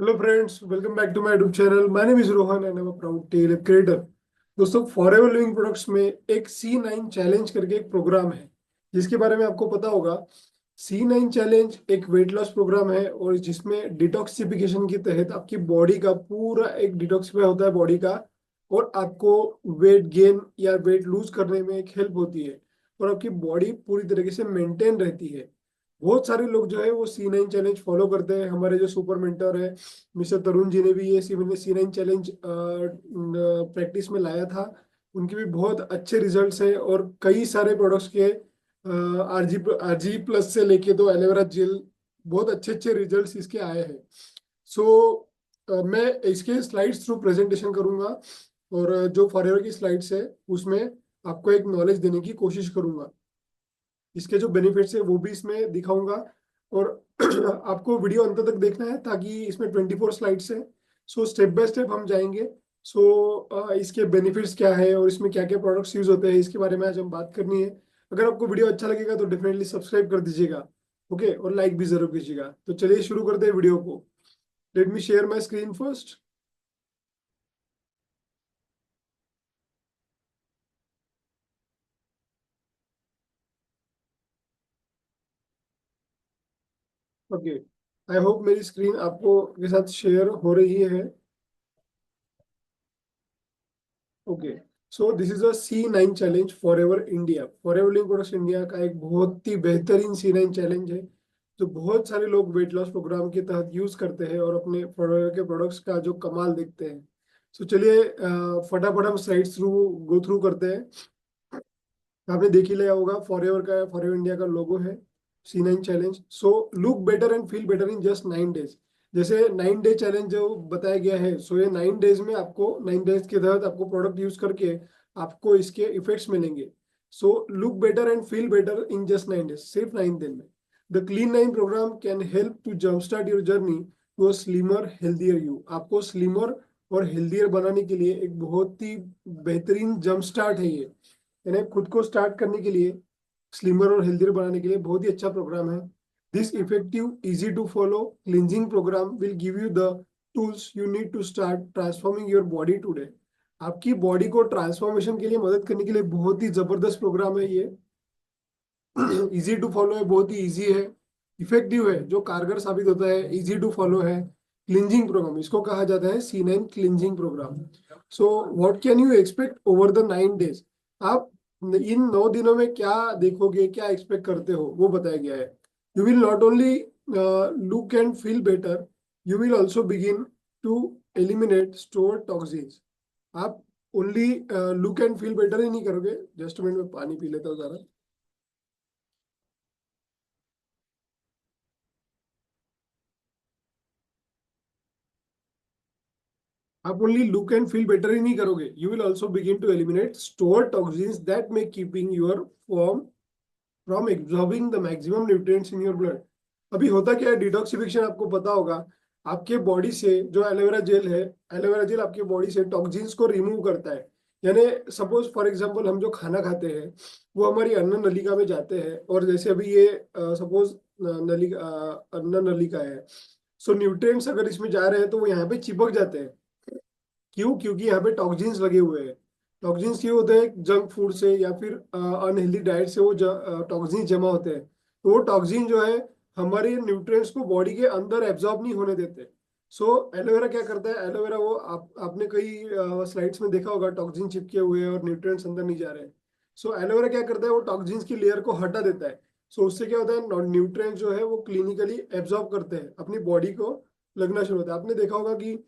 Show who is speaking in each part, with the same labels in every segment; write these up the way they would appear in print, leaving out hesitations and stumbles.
Speaker 1: Hello friends, welcome back to my YouTube channel. My name is Rohan and I am a proud tell creator. दोस्तों, Forever Living Products में एक C9 challenge करके एक programme है जिसके बारे में आपको पता होगा। C9 चैलेंज एक वेट लॉस प्रोग्राम है और जिसमें डिटॉक्सिफिकेशन के तहत आपकी बॉडी का पूरा एक डिटॉक्सिफाई होता है बॉडी का, और आपको वेट गेन या वेट लूज करने में एक हेल्प होती है और आपकी बॉडी पूरी तरीके से मेंटेन रहती है। बहुत सारे लोग जो है वो C9 चैलेंज फॉलो करते हैं। हमारे जो सुपर मेंटर है मिस्टर तरुण जी ने भी ये C9 चैलेंज प्रैक्टिस में लाया था। उनके भी बहुत अच्छे रिजल्ट्स हैं और कई सारे प्रोडक्ट्स के आरजी आरजी प्लस से लेके तो एलोवेरा जेल बहुत अच्छे अच्छे रिजल्ट्स इसके आए हैं। सो मैं इसके स्लाइड्स थ्रू प्रेजेंटेशन करूंगा और जो फॉरएवर की स्लाइड्स है उसमें आपको एक नॉलेज देने की कोशिश करूंगा। इसके जो बेनिफिट्स है वो भी इसमें दिखाऊंगा और आपको वीडियो अंत तक देखना है ताकि इसमें 24 स्लाइड्स है। सो स्टेप बाय स्टेप हम जाएंगे। सो इसके बेनिफिट्स क्या है और इसमें क्या क्या प्रोडक्ट्स यूज होते हैं इसके बारे में आज हम बात करनी है। अगर आपको वीडियो अच्छा लगेगा तो डेफिनेटली सब्सक्राइब कर दीजिएगा। ओके, और लाइक भी जरूर कीजिएगा। तो चलिए शुरू करते हैं वीडियो को। Let me share my screen first. Okay, I hope मेरी स्क्रीन आपको के साथ शेयर हो रही है। Okay, so this is C9 challenge for ever India. For ever living products India का एक बहुत ही बेहतरीन C9 चैलेंज है जो बहुत सारे लोग वेट लॉस प्रोग्राम के तहत यूज करते हैं और अपने फॉरएवर के प्रोडक्ट्स का जो कमाल देखते हैं। सो चलिए फटाफट हम स्लाइड्स थ्रू गो थ्रू करते हैं। आपने देख ही लिया होगा फॉरएवर का, फॉरएवर इंडिया का लोगो है। C9 challenge, so look better and feel better in just 9 days. जैसे 9 डे चैलेंज जो बताया गया है, सो ये 9 डेज में आपको 9 डेज के तहत आपको प्रोडक्ट यूज करके आपको इसके इफेक्ट्स मिलेंगे। So look better and feel better in just 9 days, सिर्फ 9 दिन में। The clean 9 program can help to jump start your journey to a slimmer healthier you. आपको स्लिमर और हेल्दियर बनाने के लिए एक बहुत ही बेहतरीन जंप स्टार्ट है ये। यानी खुद को स्टार्ट करने के लिए, स्लिमर और हेल्दियर बनाने के लिए बहुत ही अच्छा प्रोग्राम है। This effective easy to follow cleansing program will give you the tools you need to start transforming your body today. आपकी बॉडी को ट्रांसफॉर्मेशन के लिए मदद करने के लिए बहुत ही जबरदस्त प्रोग्राम है ये। इजी टू फॉलो है, बहुत ही इजी है, इफेक्टिव है, जो कारगर साबित होता है, इजी टू फॉलो है। क्लिंजिंग प्रोग्राम इसको कहा जाता है, C9 cleansing program. So what can you expect over the 9 days. आप इन 9 दिनों में क्या देखोगे, क्या एक्सपेक्ट करते हो, वो बताया गया है। You will not only look and feel better, you will also begin to eliminate store toxins. आप only look and feel better ही नहीं करोगे। जस्ट मिनट में पानी पी लेता हूँ जरा। आप only look and feel better ही नहीं करोगे, you will also begin to eliminate store toxins that may keeping your form from absorbing the maximum nutrients in your blood. अभी होता क्या है, डिटॉक्सिफिकेशन आपको पता होगा। आपके बॉडी से जो एलोवेरा जेल है, एलोवेरा जेल आपके बॉडी से टॉक्सिन्स को रिमूव करता है। यानी सपोज फॉर एग्जांपल हम जो खाना खाते हैं वो हमारी अन्न नलिका में जाते हैं, और जैसे अभी ये सपोज नलिका, अन्न नलिका है। सो न्यूट्रिएंट्स अगर इसमें जा रहे हैं तो वो यहाँ पे चिपक जाते हैं। क्यों? क्योंकि यहाँ पे टॉक्सिन्स लगे हुए हैं। टॉक्सिन्स क्यों होते हैं? जंक फूड से या फिर अनहेल्दी डाइट से वो टॉक्सिन्स जमा होते हैं। तो वो टॉक्सिन जो है हमारे न्यूट्रिएंट्स को बॉडी के अंदर एब्जॉर्ब नहीं होने देते। सो एलोवेरा क्या करता है, एलोवेरा वो आपने कई स्लाइड्स में देखा होगा, टॉक्सिन चिपके हुए हैं और न्यूट्रिएंट्स अंदर नहीं जा रहे हैं। सो एलोवेरा क्या करता है, वो टॉक्सिन्स की लेयर को हटा देता है। सो उससे क्या होता है, न्यूट्रिएंट्स जो है वो क्लिनिकली एब्जॉर्ब करते हैं, अपनी बॉडी को लगना शुरू होता है। आपने देखा होगा कि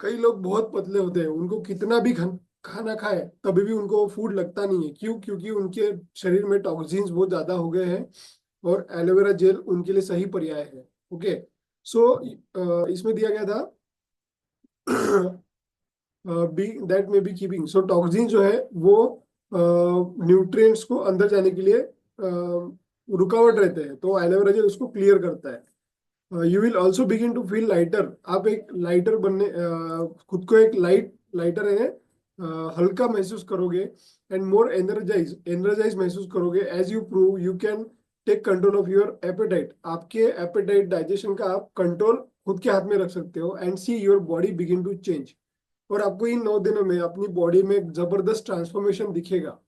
Speaker 1: कई लोग बहुत पतले होते हैं, उनको कितना भी खाना खाए तभी भी उनको फूड लगता नहीं है। क्यों? क्योंकि उनके शरीर में टॉक्सिन्स बहुत ज्यादा हो गए हैं और एलोवेरा जेल उनके लिए सही पर्याय है। ओके, सो इसमें दिया गया था बी दैट में बी कीपिंग, सो टॉक्सिन जो है वो न्यूट्रिएंट्स को अंदर जाने के लिए रुकावट रहते हैं, तो एलोवेरा जेल उसको क्लियर करता है। You will also begin to feel lighter. आप एक लाइटर बनने खुद को एक लाइटर है, हल्का महसूस करोगे एंड मोर एनर्जाइज एनर्जाइज महसूस करोगे as you prove you can take control of your appetite. आपके एपेटाइट डाइजेशन का आप कंट्रोल खुद के हाथ में रख सकते हो and see your body begin to change. और आपको इन 9 दिनों में अपनी बॉडी में एक जबरदस्त ट्रांसफॉर्मेशन दिखेगा।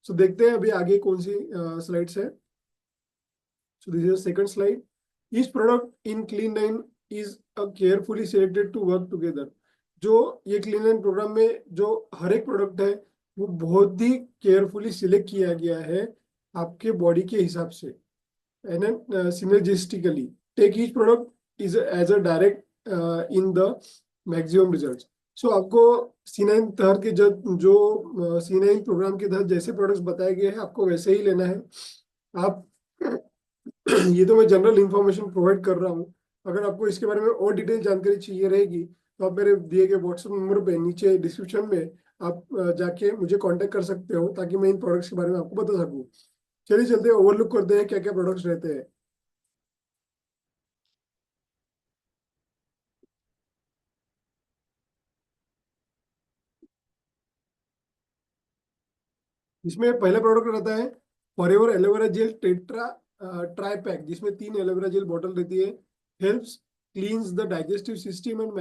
Speaker 1: सो देखते हैं अभी आगे कौन सी स्लाइड्स है। So this is the second slide. Each product in Clean9 is a carefully selected to work together. जो ये Clean9 प्रोग्राम में जो हर एक प्रोडक्ट है वो बहुत ही केयरफुली सिलेक्ट किया गया है आपके बॉडी के हिसाब से and synergistically take each product is as a direct in the maximum result. So आपको C9 तहत के जो C9 प्रोग्राम के तहत जैसे प्रोडक्ट्स बताए गए हैं आपको वैसे ही लेना है। आप ये तो मैं जनरल इंफॉर्मेशन प्रोवाइड कर रहा हूँ। अगर आपको इसके बारे में और डिटेल जानकारी चाहिए रहेगी तो आप मेरे दिए गए व्हाट्सएप नंबर पे नीचे डिस्क्रिप्शन में आप जाके मुझे कांटेक्ट कर सकते हो ताकि मैं इन प्रोडक्ट्स के बारे में आपको बता सकूँ। चलिए चलते हैं, ओवरलुक करते हैं क्या क्या प्रोडक्ट्स रहते हैं। इसमें पहला प्रोडक्ट रहता है Forever aloe vera gel tetra tri pack, जिसमें 3 एलोवेरा जेल बॉटल रहती है। Helps cleanse the digestive system and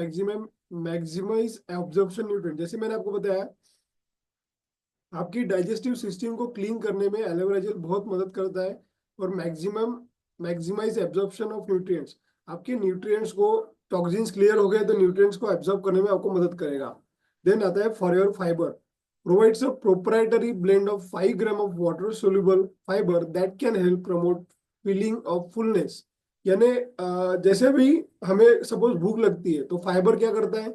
Speaker 1: maximize absorption nutrient. जैसे मैंने आपको बताया आपकी डाइजेस्टिव सिस्टम को क्लीन करने में एलोवेरा जेल बहुत मदद करता है और मैक्सिमाइज एब्जॉर्प्शन ऑफ न्यूट्रिएंट्स। आपके न्यूट्रिएंट्स को टॉक्सिन्स क्लियर हो गए तो न्यूट्रिएंट्स को एब्जॉर्ब करने में आपको मदद करेगा। देन आता है Forever fibre provides a proprietary blend of 5 gram of water soluble fiber that can help promote feeling of fullness। यानी जैसे भी हमें सपोज भूख लगती है तो फाइबर क्या करता है,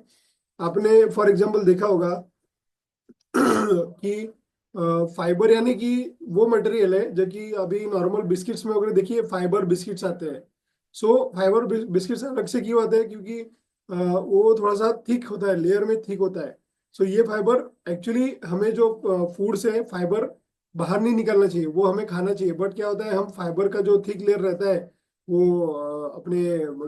Speaker 1: आपने फॉर एग्जांपल देखा होगा कि फाइबर यानी कि वो मटेरियल है जो कि अभी नॉर्मल बिस्किट्स में वगैरह देखिए फाइबर बिस्किट्स आते हैं। सो फाइबर बिस्किट्स अलग से क्यों आते हैं, क्योंकि वो थोड़ा सा थिक होता है, लेयर में थिक होता है। सो ये फाइबर एक्चुअली हमें जो फूड से फाइबर बाहर नहीं निकलना चाहिए, वो हमें खाना चाहिए। बट क्या होता है हम फाइबर का जो थिक लेयर रहता है वो अपने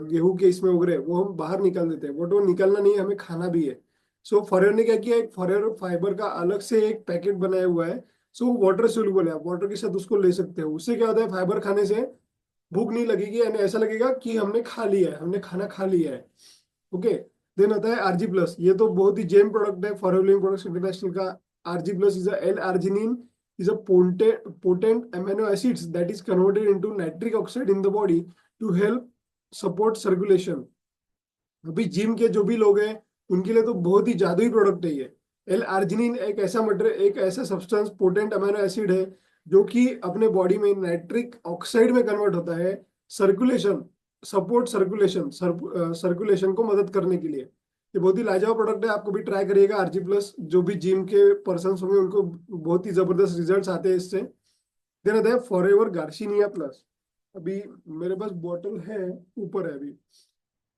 Speaker 1: गेहूं के इसमें वगैरह वो हम बाहर निकाल देते हैं, बट वो निकलना नहीं है, हमें खाना भी है। सो फॉरएवर ने क्या किया, एक फॉरएवर फाइबर का अलग से एक पैकेट बनाया हुआ है। सो वाटर सोल्यूबल है, आप वाटर के साथ उसको ले सकते हो। उससे क्या होता है फाइबर खाने से भूख नहीं लगेगी यानी ऐसा लगेगा कि हमने खा लिया है, हमने खाना खा लिया है। ओके। देन आता है RG+। ये तो बहुत ही जेम प्रोडक्ट है फॉरएवर लिविंग प्रोडक्ट्स इंटरनेशनल का। RG+ is L arginine is a potent amino acids that is converted into nitric oxide in the body to help support circulation। अभी gym के जो भी लोग हैं उनके लिए तो बहुत ही जादुई प्रोडक्ट है ये। एल आर्जिनिन एक ऐसा मटेरियल, एक ऐसा सब्सटेंस, पोटेंट अमीनो एसिड है जो कि अपने बॉडी में नाइट्रिक ऑक्साइड में कन्वर्ट होता है सर्कुलेशन, सपोर्ट सर्कुलेशन को मदद करने के लिए। ये बहुत ही लाजवाब प्रोडक्ट है, आपको भी ट्राई करिएगा। RG+, जो भी जिम के पर्सन होंगे उनको बहुत ही जबरदस्त रिजल्ट आते हैं इससे। देन आता है फॉरएवर गार्सिनिया प्लस। अभी मेरे पास बॉटल है, ऊपर है, अभी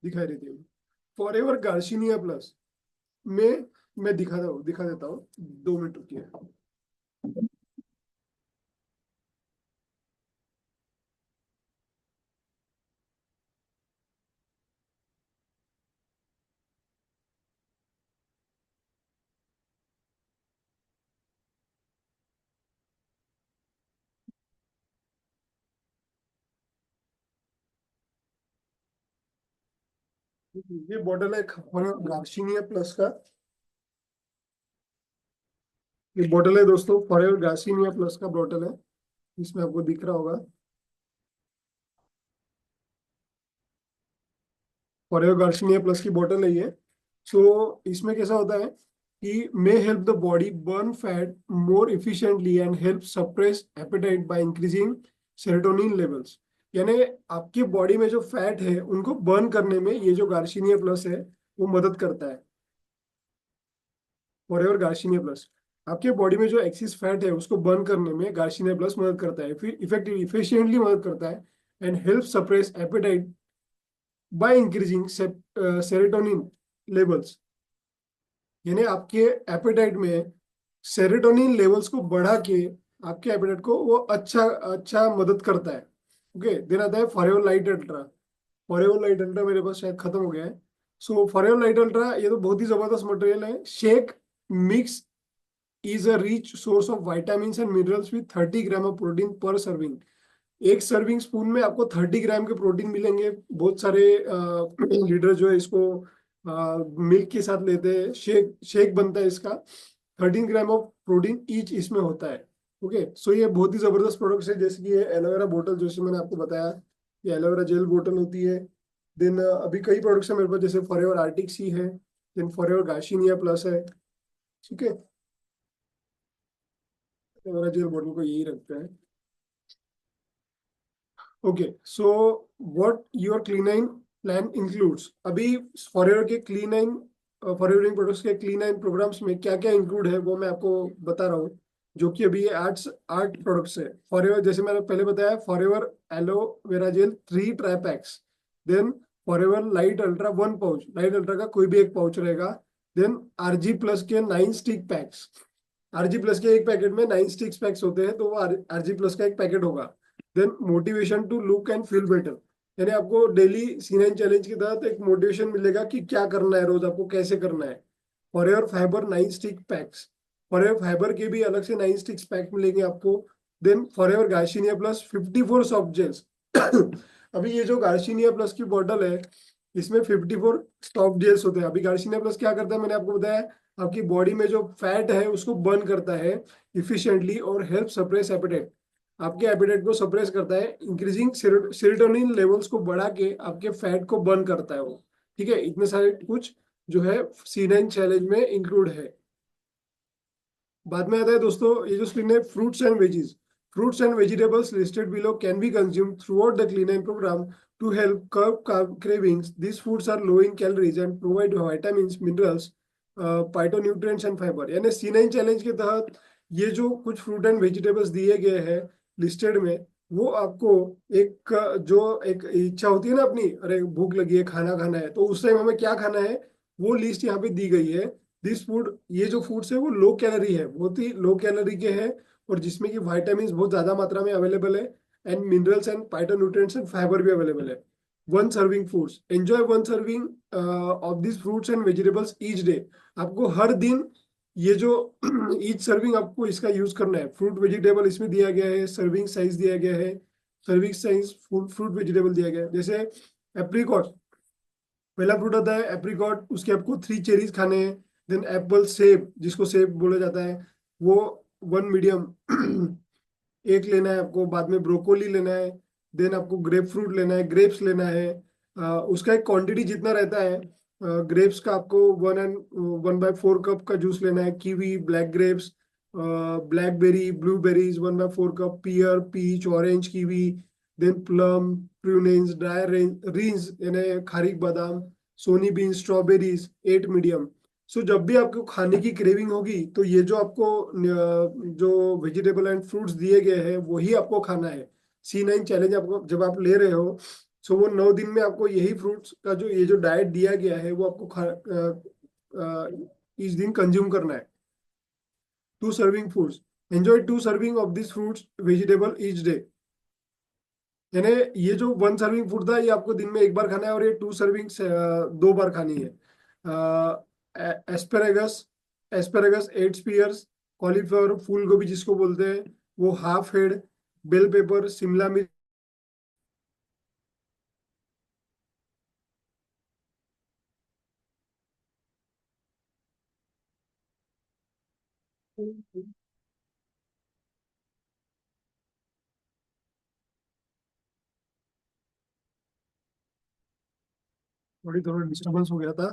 Speaker 1: दिखाई देती है। फॉरएवर गार्सिनिया प्लस में मैं दिखा देता हूँ, 2 मिनट रुकिए। ये बॉटल है फॉरएवर गार्सिनिया प्लस का। ये बॉटल है दोस्तों, फॉरएवर गार्सिनिया प्लस का बॉटल है, इसमें आपको दिख रहा होगा फॉरएवर गार्सिनिया प्लस की बॉटल है ये। सो इसमें कैसा होता है कि may help the body burn fat more efficiently and help suppress appetite by increasing serotonin levels. यानी आपकी बॉडी में जो फैट है उनको बर्न करने में ये जो गार्सिनिया प्लस है वो मदद करता है। फॉरएवर गार्सिनिया प्लस आपके बॉडी में जो एक्सिस फैट है उसको बर्न करने में गार्सिनिया प्लस मदद करता है, फिर इफेक्टिव इफिशिएंटली मदद करता है and help suppress appetite by increasing serotonin levels. यानी आपके एपेटाइट में सेरोटोनिन लेवल्स को बढ़ा के आपके एपेटाइट को वो अच्छा अच्छा मदद करता है। ओके। देन आता है forever Lite ultra. Forever Lite ultra मेरे पास शायद खत्म हो गया है। सो फॉरएवर लाइट अल्ट्रा ये तो बहुत ही जबरदस्त मटेरियल है। Shake mix is a rich source of vitamins and minerals with 30 gram of protein per serving। एक सर्विंग स्पून में आपको 30 ग्राम के प्रोटीन मिलेंगे। बहुत सारे लीडर जो है इसको मिल्क के साथ लेते हैं, शेक शेक बनता है इसका। 13 ग्राम ऑफ प्रोटीन ईच इसमें होता है। ओके, सो ये बहुत ही जबरदस्त प्रोडक्ट है। जैसे कि ये एलोवेरा बोतल, जैसे मैंने आपको बताया, ये एलोवेरा जेल बोतल होती है। देन अभी कई प्रोडक्ट्स है मेरे पास, जैसे फॉरएवर आर्टिक सी है, देन फॉरएवर गार्सिनिया प्लस है। ठीक है, एलोवेरा जेल बोतल को यही रखता है। Okay, so what your clean nine plan includes. अभी फॉरएवर के क्लीनाइन, फॉरएवर प्रोडक्ट्स के क्लीनाइन प्रोग्राम्स में क्या क्या इंक्लूड है वो मैं आपको बता रहा हूँ। जो कि अभी ये आठ आठ प्रोडक्ट्स है फॉरएवर। जैसे मैंने पहले बताया, Forever aloe vera gel 3 tri packs. Then Forever Lite Ultra 1 pouch, Lite Ultra का कोई भी एक पाउच रहेगा। देन आरजी प्लस के 9 स्टिक पैक्स। आरजी प्लस के एक पैकेट में 9 स्टिक्स पैक्स होते हैं, तो वो आरजी प्लस का एक पैकेट होगा। Then motivation to look and feel better, यानी आपको डेली C9 चैलेंज के तहत एक मोटिवेशन मिलेगा कि क्या करना है, रोज आपको कैसे करना है। Forever Fiber 9 stick packs, Forever Fiber के भी अलग से 9 स्टिक्स पैक मिलेंगे आपको। Then Forever garcinia plus 54 soft gels. अभी ये जो गार्सिनिया प्लस की बॉटल है, इसमें 54 सॉफ्ट जेल्स होते हैं। अभी गार्सिनिया प्लस क्या करता है, मैंने आपको बताया, आपकी बॉडी में जो फैट है उसको बर्न करता है इफिशिएंटली और हेल्प सप्रेस एपेटाइट। आपके एपेटाइट को सप्रेस करता है, इंक्रीजिंग सेरोटोनिन लेवल्स को बढ़ा के आपके फैट को बर्न करता है वो। ठीक है, इतने सारे कुछ जो है C9 चैलेंज में इंक्लूड है। बाद में आता है दोस्तों ये जो स्क्रीन है, fruits and veggies. Fruits and vegetables listed below can be consumed through the clean and program to help curb cravings. These foods are low in calories and provide vitamins, minerals, phytonutrients and fibre. यानी C9 challenge के तहत ये जो कुछ fruit and vegetables दिए गए हैं listed में, वो आपको एक जो एक इच्छा होती है ना अपनी, अरे भूख लगी है, खाना खाना है, तो उस टाइम हमें क्या खाना है, वो लिस्ट यहाँ पे दी गई है। दिस फूड, ये जो फूड्स है वो लो कैलोरी है, बहुत ही लो कैलोरी के हैं, और जिसमें कि विटामिन बहुत ज्यादा मात्रा में अवेलेबल है, and minerals and phytonutrients and fibre भी अवेलेबल है। One serving foods, enjoy one serving of this fruits and vegetables each day. आपको हर दिन ये जो ईच सर्विंग आपको इसका यूज करना है। फ्रूट वेजिटेबल इसमें दिया गया है, सर्विंग साइज दिया गया है, सर्विंग साइज फ्रूट वेजिटेबल दिया गया है। जैसे एप्रिकॉट, पहला फ्रूट होता है एप्रिकॉट, उसके आपको 3 चेरीज खाने हैं। देन एप्पल, सेब जिसको सेब बोला जाता है, वो 1 मीडियम एक लेना है आपको। बाद में ब्रोकोली लेना है। देन आपको ग्रेप फ्रूट लेना है, ग्रेप्स लेना है। उसका एक क्वांटिटी जितना रहता है, ग्रेप्स का आपको 1/4 कप का जूस लेना है। Kiwi, black grapes, blackberry, blueberries 1/4 cup, pear, peach, orange, kiwi. Then plum, prunes, dry raisins यानी खारिक बादाम, soy bean, strawberries 8 medium. So जब भी आपको खाने की क्रेविंग होगी, तो ये जो आपको जो वेजिटेबल एंड फ्रूट्स दिए गए हैं वही आपको खाना है। C9 चैलेंज आपको जब आप ले रहे हो, सो वो 9 दिन में आपको यही फ्रूट्स का जो ये जो डाइट दिया गया है वो आपको इस दिन कंज्यूम करना है। 2 serving foods, enjoy 2 serving of this fruits vegetable each day. यानी ये जो 1 सर्विंग फूड था, ये आपको दिन में एक बार खाना है, और ये 2 सर्विंग 2 बार खानी है। एस्पेरेगस, एस्पेरेगस 8 स्पीयर्स, कॉलीफ्लावर फूल गोभी जिसको बोलते हैं, वो हाफ हेड, बेल पेपर, शिमला मिर्च। थोड़ी थोड़ा डिस्टर्बेंस हो गया था।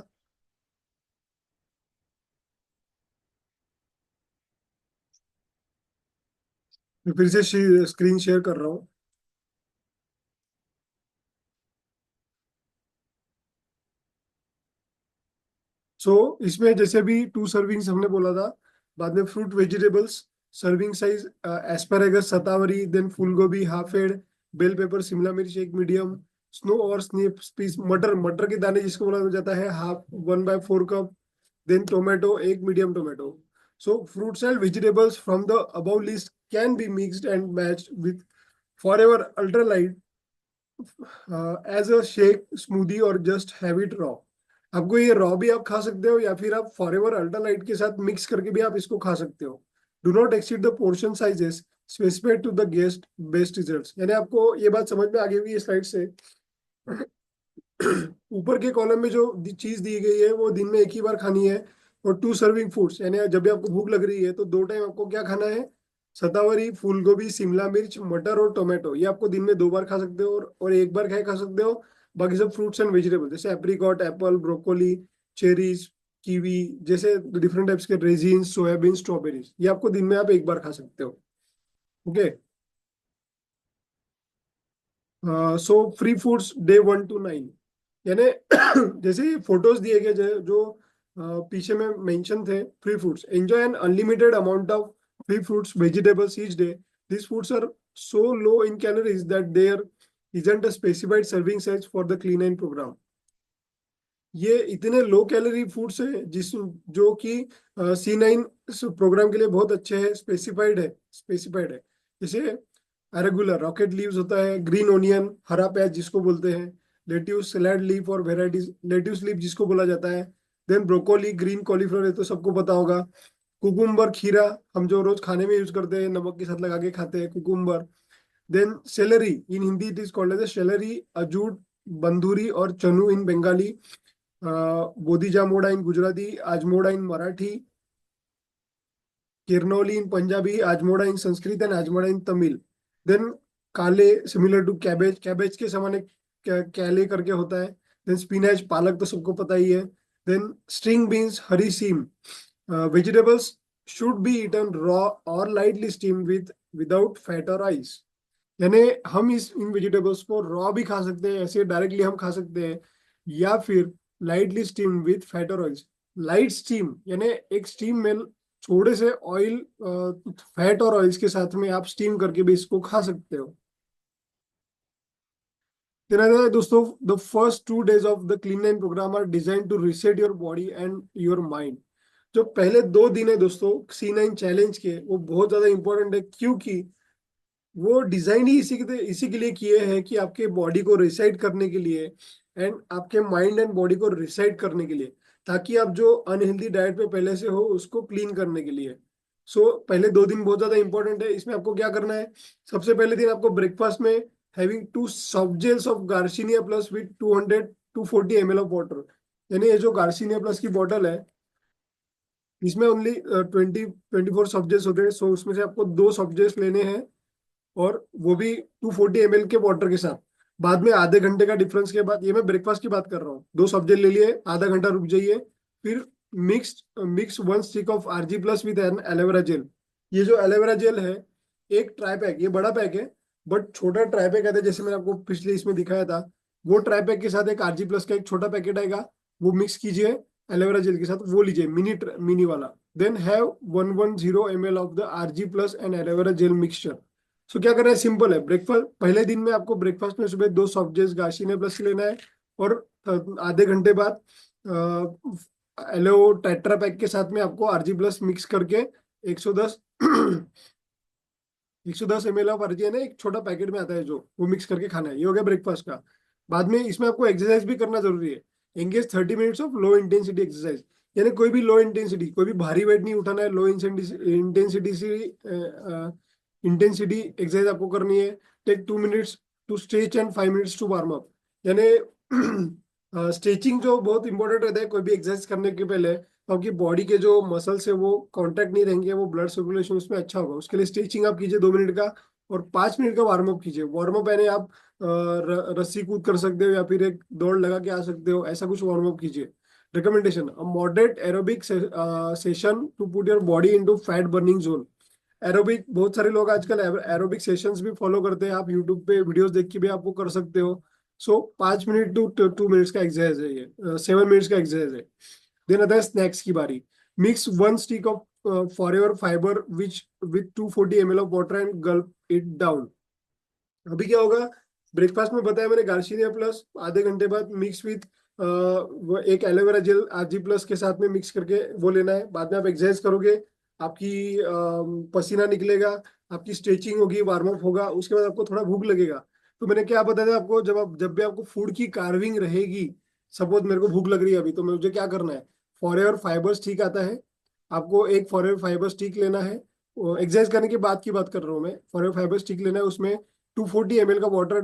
Speaker 1: मैं फिर से स्क्रीन शेयर कर रहा हूँ। सो इसमें जैसे भी 2 सर्विंग्स हमने बोला था, बाद में fruit vegetables serving size, asparagus शतावरी, देन फूल गोभी हाफ हेड, बेल पेपर शिमला मिर्च 1 मीडियम, स्नो और स्निप पीस मटर, मटर के दाने जिसको बोला जाता है, half 1/4 cup. Then tomato 1 medium tomato. So fruits and vegetables from the above list can be mixed and matched with forever ultra light as a shake, smoothie, और जस्ट हैव इट रॉ। आपको ये raw भी आप खा सकते हो, या फिर आप फॉरएवर अल्ट्रा लाइट के साथ मिक्स करके भी आप इसको खा सकते हो। Do not exceed the portion sizes specified to the guest best results. यानी आपको ये बात समझ में आ गई होगी ये स्लाइड से। ऊपर के कॉलम में जो चीज दी गई है वो दिन में एक ही बार खानी है। और 2 सर्विंग फूड्स, यानी जब भी आपको भूख लग रही है तो 2 टाइम आपको क्या खाना है? शतावरी, फूल गोभी, शिमला मिर्च, मटर और टोमेटो, ये आपको दिन में 2 बार खा सकते हो। और एक बार खा सकते हो। बाकी सब फ्रूट्स एंड वेजिटेबल जैसे apricot, Apple, broccoli, cherries, kiwi, जैसे डिफरेंट टाइप्स के रेजिन, सोयाबीन, स्ट्रॉबेरीज, ये आपको दिन में आप एक बार खा सकते हो। Okay. So free foods day 1 to 9, यानी जैसे फोटोज दिए गए जो पीछे में मेंशन थे, free foods enjoy an unlimited amount of free fruits vegetables each day. This foods are so low in calories that there isn't a specified serving size for the clean and program। ये इतने low calorie foods हैं जो कि C9 programme के लिए बहुत अच्छे हैं। स्पेसिफाइड है जैसे रेगुलर रॉकेट लीव्स होता है, ग्रीन ओनियन, हरा प्याज जिसको बोलते हैं, लेट्यूस, सैलाड लीफ और वेराइटीज, लेट्यूस लीफ जिसको बोला जाता है। देन ब्रोकोली, ग्रीन कॉलीफ्लावर, ये तो सबको पता होगा। कुकुम्बर, खीरा, हम जो रोज खाने में यूज करते हैं, नमक के साथ लगा के खाते हैं, cucumber. Then celery, in Hindi it is called as celery, अजूड, बंधुरी और चनु इन बंगाली, बोधीजामोडा इन गुजराती, आजमोडा इन मराठी, किरनौली इन पंजाबी, आजमोडा इन संस्कृत एंड आजमोडा in Tamil. Then kale, similar to cabbage, cabbage के समान एक कैले करके होता है। देन स्पिनच, पालक तो सबको पता ही है। देन स्ट्रिंग बीन्स, हरी सीम। Vegetables should be eaten raw और लाइटली स्टीम विदाउट फैट और आइस। यानी हम इन वेजिटेबल्स को रॉ भी खा सकते हैं, ऐसे डायरेक्टली हम खा सकते हैं, या फिर लाइटली स्टीम विद फैट और ऑयल्स। लाइट स्टीम यानी एक स्टीम में थोड़े से ऑयल, फैट और ऑयल्स के साथ में आप स्टीम करके भी इसको खा सकते हो। तेरा दोस्तों, the first 2 days of the clean line programme are design to reset your body and your mind. जो पहले 2 दिन है दोस्तों C9 चैलेंज के, वो बहुत ज्यादा इंपॉर्टेंट है, क्योंकि वो डिजाइन ही इसी के लिए किए हैं कि आपके बॉडी को रिसेट करने के लिए एंड आपके माइंड एंड बॉडी को रिसेट करने के लिए, ताकि आप जो अनहेल्दी डाइट पे पहले से हो उसको क्लीन करने के लिए। पहले 2 दिन बहुत ज्यादा इंपॉर्टेंट है। इसमें आपको क्या करना है? सबसे पहले दिन आपको ब्रेकफास्ट में having 2 soft gels of garcinia plus with 200 to 240 ml of water. यानी ये जो गार्सिनिया प्लस की बॉटल है, इसमें ओनली 24 सॉफ्ट जेल्स होते हैं। सो उसमें से आपको 2 सॉफ्ट जेल्स लेने हैं, और वो भी 240 ml के वाटर के साथ। बाद में आधे घंटे का डिफरेंस के बाद, ये मैं ब्रेकफास्ट की बात कर रहा हूँ, 2 सब्जी ले लिए, आधा घंटा रुक जाइए, फिर mix 1 stick of RG+ with an aloe vera gel. ये जो एलोवेरा जेल है, एक ट्राई पैक, ये बड़ा पैक है, बट छोटा ट्राई पैक आता है, जैसे मैंने आपको पिछले इसमें दिखाया था। वो ट्राई पैक के साथ एक RG+ का एक छोटा पैकेट आएगा, वो मिक्स कीजिए एलोवेरा जेल के साथ, वो लीजिए मिनी वाला। Then have 110 ml of the RG+ and aloe vera gel mixture. So क्या करना है? सिंपल है। ब्रेकफास्ट पहले दिन में आपको ब्रेकफास्ट में सुबह 2 सॉफ्ट जेल्स गार्सिनिया प्लस लेना है, और आधे घंटे बाद एलो टेट्रा पैक के साथ में आपको RG+ मिक्स करके 110 110 ml ऑफ RG है ना, एक छोटा पैकेट में आता है जो, वो मिक्स करके खाना है। ये हो गया ब्रेकफास्ट का। बाद में इसमें आपको एक्सरसाइज भी करना जरूरी है। Engage 30 minutes of low intensity exercise, यानी कोई भी लो इंटेंसिटी, कोई भी भारी वेट नहीं उठाना है, लो इंटेंसिटी से इंटेंसिटी एक्सरसाइज आपको करनी है। Take 2 minutes to stretch and 5 minutes to warm up. यानी स्ट्रेचिंग जो बहुत इंपॉर्टेंट रहता है कोई भी एक्सरसाइज करने के पहले, क्योंकि बॉडी के जो मसल्स है वो कांटेक्ट नहीं रहेंगे, वो ब्लड सर्कुलेशन उसमें अच्छा होगा। उसके लिए स्ट्रेचिंग आप कीजिए 2 मिनट का, और 5 मिनट का वार्म अप कीजिए। वार्म अप यानी आप रस्सी कूद कर सकते हो, या फिर एक दौड़ लगा के आ सकते हो, ऐसा कुछ वार्म अप कीजिए। Recommendation, a moderate aerobic session to put your body into fat burning zone. Aerobic, बहुत सारे लोग आजकल एरोबिक सेशंस भी फॉलो करते हैं, आप यूट्यूब पे वीडियोस देख के भी आपको कर सकते हो। 5 मिनट टू 2 मिनट्स का एक्सरसाइज है ये, 7 मिनट्स का एक्सरसाइज है। देन आता है स्नैक्स की बारी। Mix 1 stick of forever fibre which with 240 ml of water and Gulp it down. अभी क्या होगा? ब्रेकफास्ट में बताया मैंने गार्सिनिया प्लस, आधे घंटे बाद मिक्स विथ एक एलोवेरा जेल RG+ के साथ में मिक्स करके वो लेना है। बाद में आप एक्सरसाइज करोगे, आपकी पसीना निकलेगा, आपकी स्ट्रेचिंग होगी, वार्म अप होगा, उसके बाद आपको थोड़ा भूख लगेगा। तो मैंने क्या बताया था आपको, जब भी आपको फूड की कार्विंग रहेगी, सपोज मेरे को भूख लग रही है अभी, तो मुझे क्या करना है? फॉरएवर फाइबर स्टिक आता है, आपको एक फॉरएवर फाइबर स्टिक लेना है, एक्सरसाइज करने के बाद की बात कर रहा हूँ मैं। फॉर फाइबर स्टिक लेना है, उसमें 240 ml का वाटर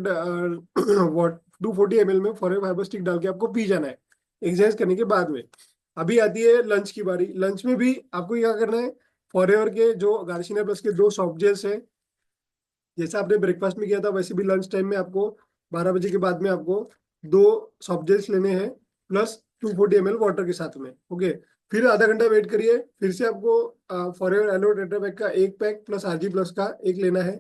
Speaker 1: 240 ml में फॉर फाइबर स्टिक डाल के आपको पी जाना है एक्सरसाइज करने के बाद में। अभी आती है लंच की बारी। लंच में भी आपको क्या करना है, फॉरएवर के जो गार्सिनिया प्लस के 2 सॉफ्ट जेल्स है, जैसा आपने ब्रेकफास्ट में किया था वैसे भी लंच टाइम में आपको 12 बजे के बाद में आपको 2 सॉफ्ट जेल्स लेने हैं प्लस 240 ml वाटर के साथ में। ओके, फिर आधा घंटा वेट करिए, फिर से आपको फॉरएवर एलो टेट्रापैक का 1 पैक प्लस आरजी प्लस का एक लेना है।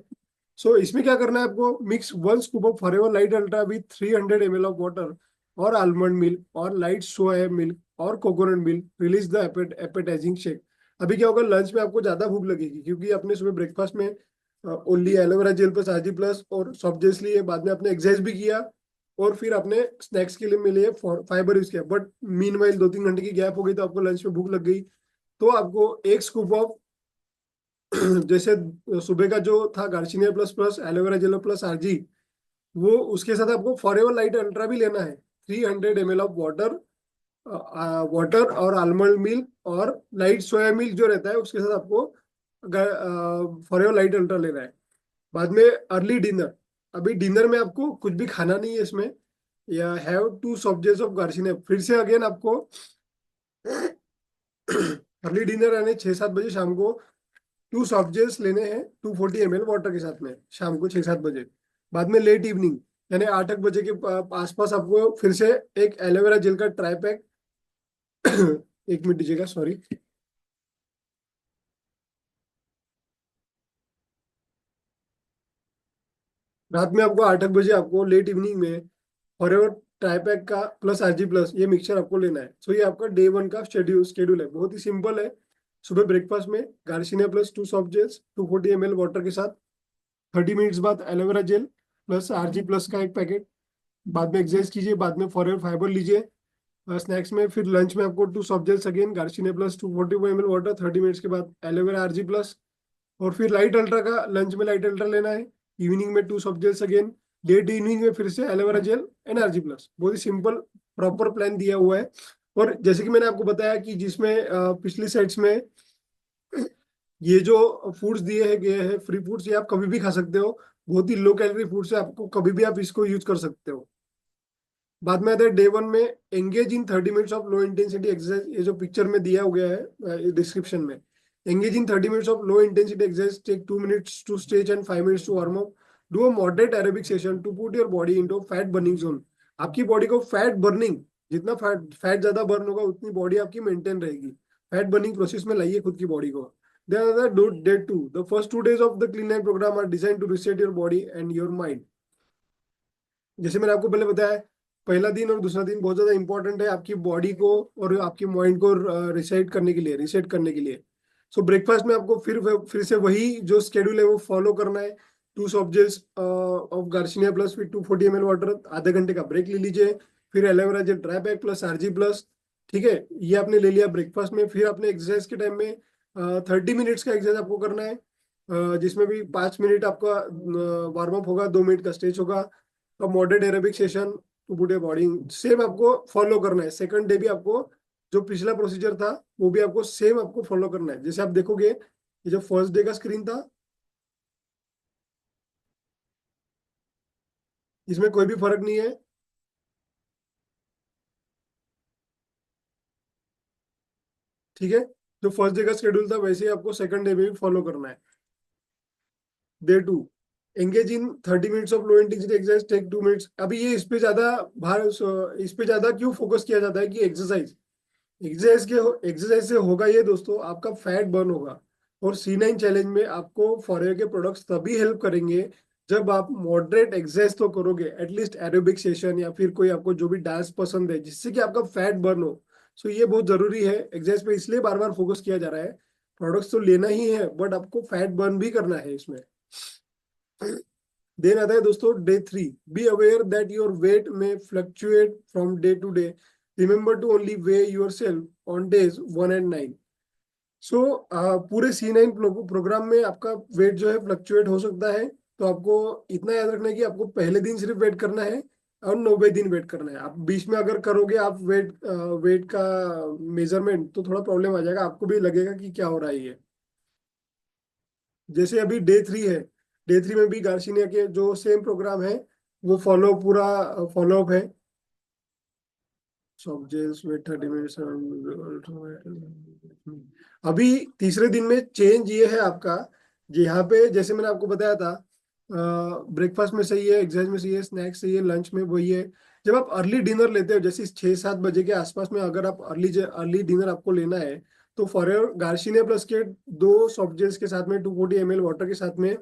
Speaker 1: सो इसमें क्या करना है आपको, mix 1 scoop of forever Lite ultra with 300 ml of water और आलमंड मिल्क और लाइट सोया मिल्क और coconut milk, release the appetising shake. अभी क्या होगा, लंच में आपको ज्यादा भूख लगेगी क्योंकि आपने सुबह ब्रेकफास्ट में only aloe vera gel plus RG plus और सॉफ्ट जेल्स लिए, बाद में आपने एक्सरसाइज भी किया और फिर आपने स्नैक्स के लिए मिले फाइबर यूज किया, बट मीनवाइल 2-3 घंटे की गैप हो गई तो आपको लंच में भूख लग गई। तो आपको 1 स्कूप ऑफ जैसे सुबह का जो था garcinia plus plus aloe vera gel plus RG, वो उसके साथ आपको फॉरएवर लाइट अल्ट्रा भी लेना है। 300 ml ऑफ वाटर, वाटर और आलमंड मिल्क और लाइट सोया मिल्क जो रहता है उसके साथ आपको फॉरएवर लाइट अल्ट्रा लेना है। बाद में अर्ली डिनर। अभी डिनर में आपको कुछ भी खाना नहीं है इसमें, या हैव 2 सॉफ्ट ऑफ गार्सिनिया। फिर से अगेन आपको अर्ली डिनर यानी 6-7 बजे शाम को 2 सॉफ्ट लेने हैं 240 ml वाटर के साथ में, शाम को 6-7 बजे। बाद में लेट इवनिंग यानी 8-1 बजे के आसपास आपको फिर से एक एलोवेरा जेल का ट्राई पैक 1 मिनट दीजिएगा, सॉरी। रात में आपको 8-1 बजे आपको लेट इवनिंग में फॉरएवर ट्राईपैक का प्लस आरजी प्लस ये मिक्सचर आपको लेना है। सो ये आपका डे 1 का शेड्यूल है, बहुत ही सिंपल है। सुबह ब्रेकफास्ट में garcinia plus 2 soft gels 240 ml water के साथ, 30 मिनट्स बाद aloe vera gel plus RG plus का 1 पैकेट। बाद में एक्सरसाइज कीजिए, बाद में फॉरएवर फाइबर लीजिए। स्नैक्स में फिर लंच में आपको 2 soft gels again garcinia plus 240 ml water, 30 minutes के बाद एलोवेरा आरजी प्लस। और फिर लाइट अल्ट्रा का लंच में लाइट अल्ट्रा लेना है। इवनिंग में 2 soft gels again, late evening में फिर से एलोवेरा जेल एनर्जी प्लस। बहुत ही सिंपल प्रॉपर प्लान दिया हुआ है। और जैसे कि मैंने आपको बताया कि जिसमें पिछली साइड्स में ये जो फूड्स दिए हैं गए हैं फ्री फूड्स, ये आप कभी भी खा सकते हो। बहुत ही लो कैलोरी फूड्स है, आपको कभी भी आप इसको यूज कर सकते हो। बाद में आता है डे 1 में engage in 30 minutes of low intensity exercise. ये जो पिक्चर में दिया हो गया है डिस्क्रिप्शन में, engage in 30 minutes of low intensity exercise, take 2 minutes to stretch and 5 minutes to warm up, do a moderate aerobic session to put your body into fat burning zone. आपकी body को fat burning, जितना fat fat ज्यादा burn होगा उतनी body आपकी maintain रहेगी। Fat burning process में लाइए खुद की बॉडी को। Day 2, the first 2 days of the clean line programme are design to reset your body and your mind. जैसे मैंने आपको पहले बताया, पहला दिन और दूसरा दिन बहुत ज्यादा इंपॉर्टेंट है आपकी बॉडी को और आपकी माइंड को रीसेट करने के लिए। सो ब्रेकफास्ट में आपको फिर से वही जो स्केड्यूल है वो फॉलो करना है। 2 soft gels of garcinia plus फिर 240 ml वाटर, आधे घंटे का ब्रेक ले लीजिए। फिर aloe vera gel try pack plus RG plus. ठीक है, ये आपने ले लिया ब्रेकफास्ट में। फिर आपने एक्सरसाइज के टाइम में 30 मिनट्स का एक्सरसाइज आपको करना है, जिसमें भी 5 मिनट आपका वार्म अप होगा, 2 मिनट का स्ट्रेच होगा, moderate aerobic session to put your body. Same आपको फॉलो करना है। सेकंड डे भी आपको जो पिछला प्रोसीजर था वो भी आपको सेम आपको फॉलो करना है। जैसे आप देखोगे, ये जो फर्स्ट डे का स्क्रीन था इसमें कोई भी फर्क नहीं है। ठीक है, जो फर्स्ट डे का शेड्यूल था वैसे ही आपको सेकंड डे में भी फॉलो करना है। Day 2, engage in 30 minutes of low intensity exercise, take 2 minutes. अभी ये इस पे ज्यादा क्यों फोकस किया जाता है कि एक्सरसाइज से होगा ये दोस्तों, आपका फैट बर्न होगा। और C9 चैलेंज में आपको फॉरएवर के प्रोडक्ट्स तभी हेल्प करेंगे जब आप मॉडरेट एक्सरसाइज तो करोगे, एटलीस्ट एरोबिक सेशन या फिर कोई आपको जो भी डांस पसंद है जिससे कि आपका फैट बर्न हो। सो ये बहुत जरूरी है एक्सरसाइज पे, इसलिए बार बार फोकस किया जा रहा है। प्रोडक्ट्स तो लेना ही है बट आपको फैट बर्न भी करना है इसमें। देन आता है दोस्तों day 3, be aware that your weight may fluctuate from day to day, remember to only weigh yourself on days 1 and 9। So पूरे C9 प्रोग्राम में आपका वेट जो है फ्लक्चुएट हो सकता है। तो आपको इतना याद रखना है कि आपको पहले दिन सिर्फ वेट करना है और 90 दिन वेट करना है। आप बीच में अगर करोगे आप वेट का मेजरमेंट तो थोड़ा प्रॉब्लम आ जाएगा, आपको भी लगेगा कि क्या हो रहा है ये। जैसे अभी डे 3 है, डे 3 में भी गार्सिनिया के जो सेम प्रोग्राम है वो पूरा फॉलो अप है। सॉफ्ट जेल्स में 30 मिनट्स। अभी तीसरे दिन में चेंज ये है आपका, जी यहाँ पे जैसे मैंने आपको बताया था, ब्रेकफास्ट में सही है, एक्सरसाइज में सही है, स्नैक्स सही है, लंच में वही है। जब आप अर्ली डिनर लेते हो जैसे 6-7 बजे के आसपास में, अगर आप अर्ली डिनर आपको लेना है, तो फॉरएवर गार्सिनिया प्लस के 2 सॉफ्ट जेल्स के साथ में 240 ml वाटर के साथ में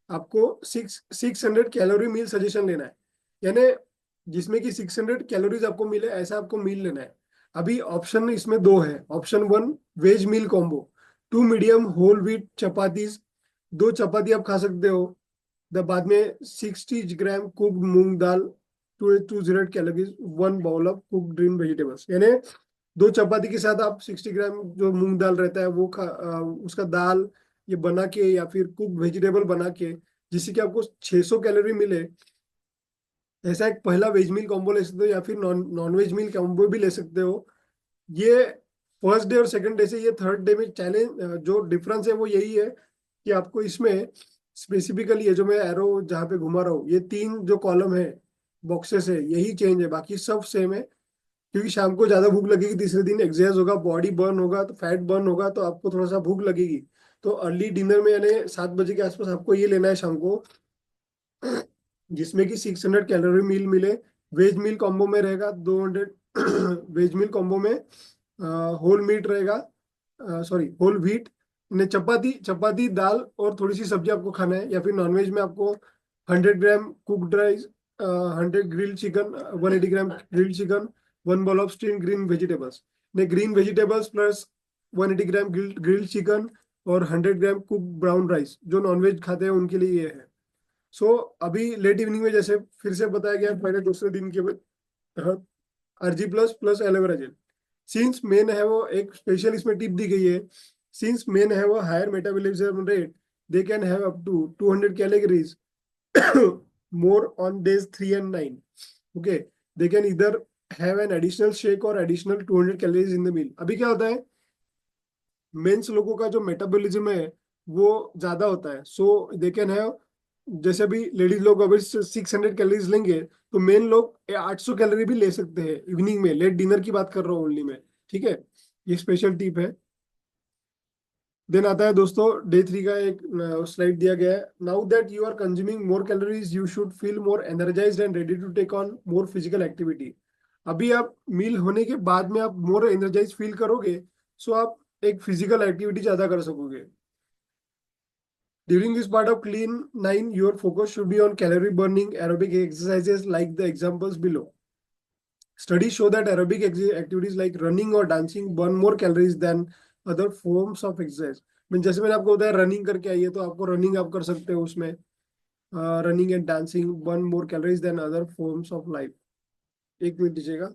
Speaker 1: आपको 600 कैलोरी मील सजेशन लेना है। यानी जिसमें कि 600 कैलोरीज आपको मिले ऐसा आपको मील लेना है। अभी ऑप्शन इसमें दो है। Option 1, veg meal combo, 2 medium whole wheat chapatis, 2 chapati आप खा सकते हो। द बाद में 60 gram cooked moong dal, 220 calories, 1 bowl of cooked green vegetables. यानी 2 चपाती के साथ आप 60 ग्राम जो मूंग दाल रहता है वो उसका दाल ये बना के या फिर कुक वेजिटेबल बना के, जिससे कि आपको 600 कैलोरी मिले, ऐसा एक पहला वेज मील कॉम्बो ले सकते हो, या फिर नॉन वेज मील कॉम्बो भी ले सकते हो। ये फर्स्ट डे और सेकंड डे से, ये थर्ड डे में चैलेंज जो डिफरेंस है वो यही है कि आपको इसमें स्पेसिफिकली ये जो मैं एरो जहाँ पे घुमा रहा हूँ, ये 3 जो कॉलम है, बॉक्सेस है, यही चेंज है, बाकी सब सेम है। क्योंकि शाम को ज्यादा भूख लगेगी, तीसरे दिन एक्सरसाइज होगा, बॉडी बर्न होगा, तो फैट बर्न होगा, तो आपको थोड़ा सा भूख लगेगी। तो अर्ली डिनर में यानी 7 बजे के आसपास आपको ये लेना है शाम को, जिसमें कि 600 कैलोरी मील मिले। वेज मील कॉम्बो में रहेगा 200। वेज मील कॉम्बो में होल मीट रहेगा, सॉरी होल व्हीट ने, चपाती चपाती दाल और थोड़ी सी सब्जी आपको खाना है। या फिर नॉनवेज में आपको 100 gram cooked rice, 100 grilled chicken, 180 gram grilled chicken, 1 bowl of steam green vegetables ने, green vegetables plus 180 gram grilled chicken और 100 ग्राम कुक ब्राउन राइस, जो नॉनवेज खाते हैं उनके लिए ये है। सो अभी लेट इवनिंग में जैसे फिर से बताया गया पहले दूसरे दिन के तहत, RG plus plus aloe vera gel. Since men है वो एक स्पेशल इसमें टिप दी गई है, सिंस मेन है वो higher metabolism rate, they can have up to 200 calories more on days 3 and 9। Okay, they can either have an additional shake और additional 200 calories in the meal. अभी क्या होता है, मेंस लोगों का जो मेटाबॉलिज्म है वो ज्यादा होता है, सो दे कैन हैव, जैसे अभी लेडीज लोग अगर 600 कैलोरीज लेंगे, तो मेन लोग 800 कैलोरी भी ले सकते हैं इवनिंग में, लेट डिनर की बात कर रहा हूँ ओनली मैं। ठीक है, ये स्पेशल टिप है। देन आता है दोस्तों डे 3 का एक स्लाइड दिया गया है। Now that you are consuming more calories you should feel more energised and ready to take on more physical activity. अभी आप मील होने के बाद में आप मोर एनर्जाइज फील करोगे, सो आप एक फिजिकल एक्टिविटी ज्यादा कर सकोगे। During this part of Clean 9, your focus should be on calorie burning aerobic exercises like the examples below. Studies show that aerobic activities like running or dancing burn more calories than other forms of exercise. जैसे मैंने आपको बताया running करके आइए, तो आपको running आप कर सकते हो उसमें, running and dancing burn more calories than other forms of life. 1 minute दीजिएगा।